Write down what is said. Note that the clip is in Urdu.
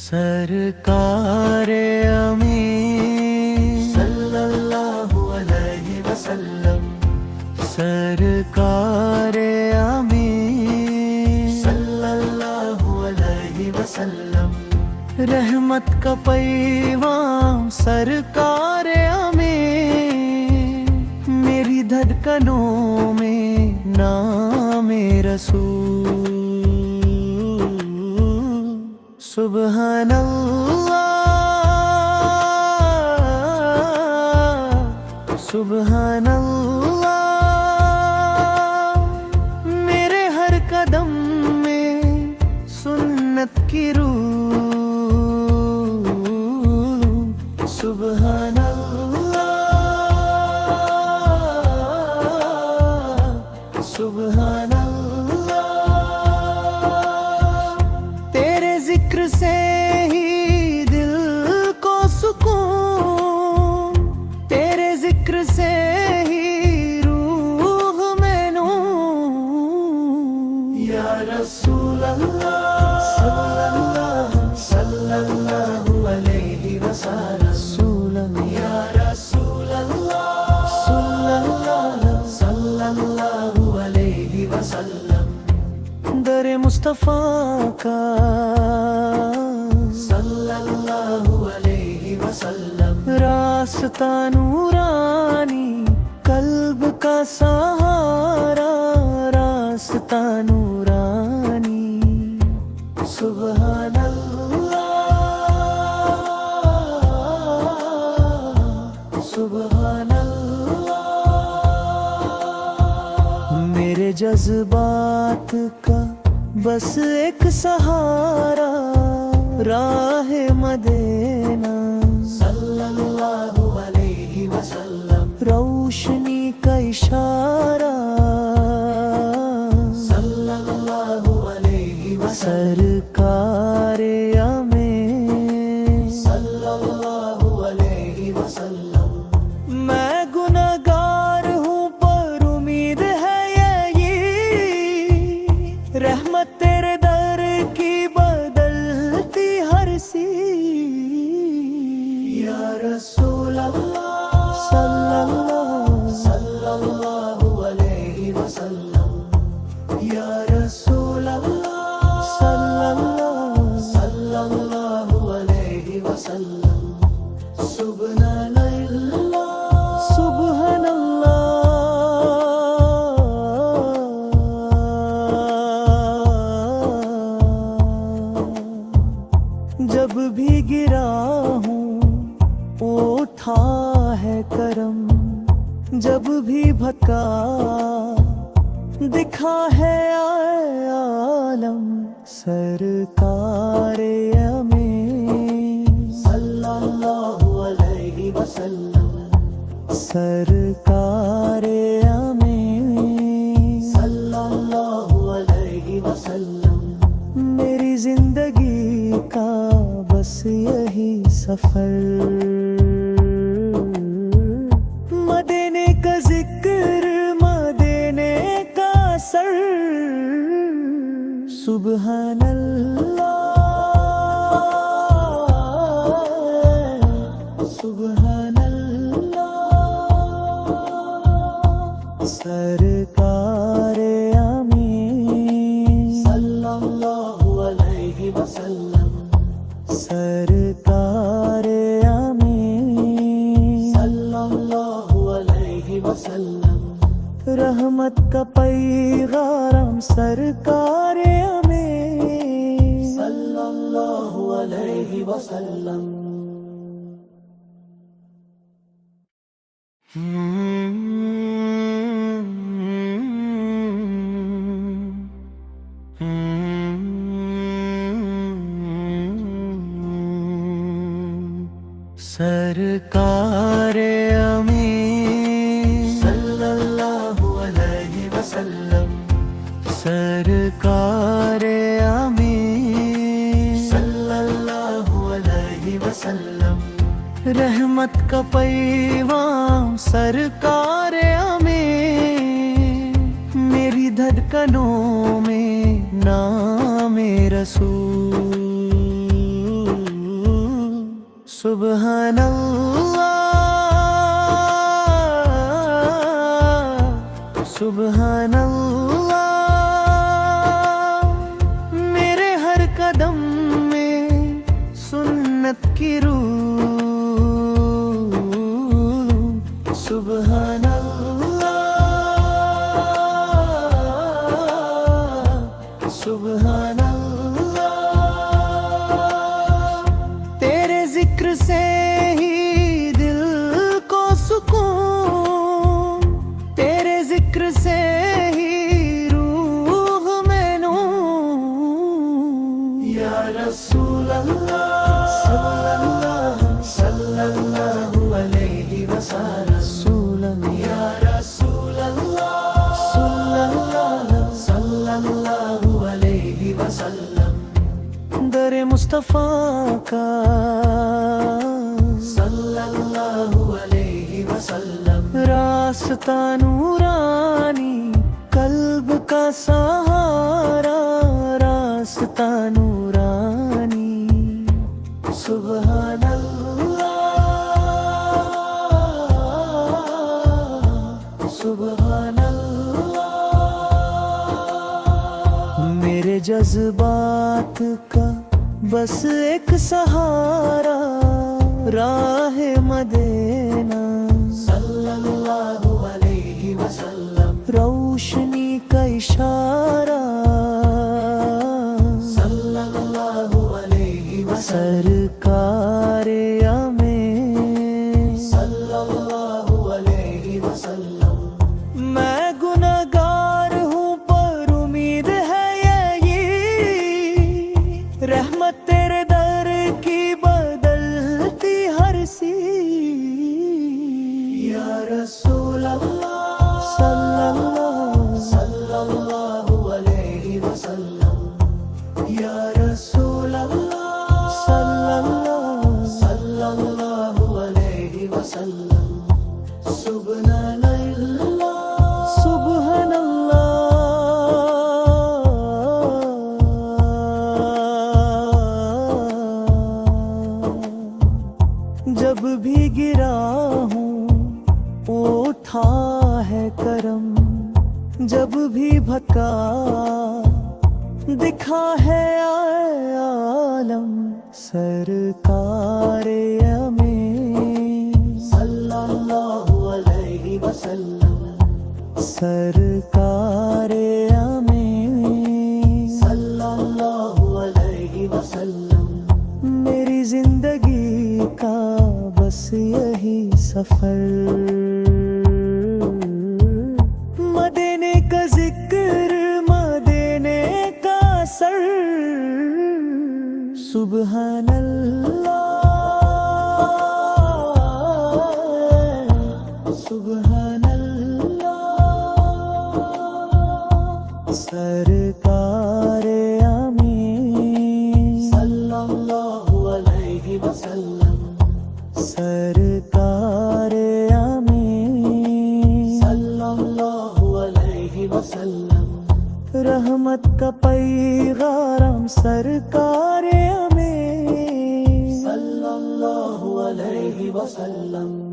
سرکار امین صلی اللہ علیہ وسلم، سرکار امین صلی اللہ علیہ وسلم، رحمت کا پیغام سرکار امین، میری دھڑکنوں میں نام رسول، سبحان اللہ سبحان اللہ، میرے ہر قدم میں سنت کی روح، سبحان اللہ سبحان اللہ، تیرے ذکر سے ہی دل کو سکون، تیرے ذکر سے ہی روح میں نور، یا رسول اللہ صلی اللہ علیہ وسلم، یا رسول اللہ صلی اللہ علیہ وسلم، در مصطفیٰ کا صلی اللہ علیہ وسلم، راستہ نورانی قلب کا سہارا، راستہ نورانی، سبحان اللہ سبحان اللہ، میرے جذبات کا بس ایک سہارا، راہ مدینہ صلی اللہ علیہ وسلم، روشنی کا اشارہ صلی اللہ علیہ وسلم، سرکار امین صلی اللہ علیہ وسلم، میں گنہگار ہوں پر امید ہے یہی، رحمت تیرے در کی بدلتی ہر سی، یا رسول اللہ صلی اللہ علیہ وسلم، یا رسول اللہ صلی اللہ علیہ وسلم، سبحان اللہ سبحان اللہ، جب بھی گرا ہوں اٹھا ہے کرم، جب بھی بھٹکا دکھا ہے عالم، سرکار امین صلی اللہ علیہ وسلم، سرکار امین صلی اللہ علیہ وسلم، میری زندگی کا بس یہی سفر، مدینے کا ذکر مدینے کا سر، سبحان اللہ سبحان اللہ، سرکار امین صلی اللہ علیہ وسلم، سرکار امین صلی اللہ علیہ وسلم، رحمت کا پیغام سرکار امین صلی اللہ علیہ وسلم، سرکار امین صلی اللہ علیہ وسلم، سرکار امین صلی اللہ علیہ وسلم، رحمت کا پیغام سرکار ہمیں، میری دھڑکنوں میں نام رسول، سبحان اللہ سبحان اللہ، میرے ہر قدم میں سنت کی روح، سبحان اللہ سبحان اللہ، تیرے ذکر سے ہی دل کو سکون، تیرے ذکر سے ہی روح میں نور، یا رسول اللہ صلی اللہ علیہ وسلم، یا رسول اللہ صلی اللہ علیہ وسلم، در مصطفیٰ کا صلی اللہ علیہ وسلم، راستہ نورانی قلب کا سہارا، راستہ نورانی، سبحان اللہ سبحان اللہ، میرے جذبات کا بس ایک سہارا، راہ مدینہ صلی اللہ علیہ وسلم، روشنی کا اشارہ صلی اللہ علیہ وسلم، سرکار ہمیں صلی اللہ علیہ وسلم، میں گنہگار ہوں پر امید ہے یہی، رحمت تیرے در کی بدلتی ہر سی، یا رسول اللہ صلی اللہ علیہ وسلم، یا رسول اللہ صلی اللہ علیہ وسلم، سبحان اللہ سبحان اللہ، جب بھی گرا ہوں اٹھا ہے کرم، جب بھی بھٹکا دکھا ہے عالم، سرکار ہمیں صلی اللہ علیہ وسلم، سرکار ہمیں صلی اللہ علیہ وسلم، میری زندگی کا بس یہی سفر، مدینے کا ذکر مدینے کا اثر، سبحان اللہ سبحان اللہ، سرکار ہمیں صلی اللہ علیہ وسلم، سرکار ہمیں صلی اللہ علیہ وسلم، رحمت کا پیغام سرکار ہمیں صلی اللہ علیہ وسلم۔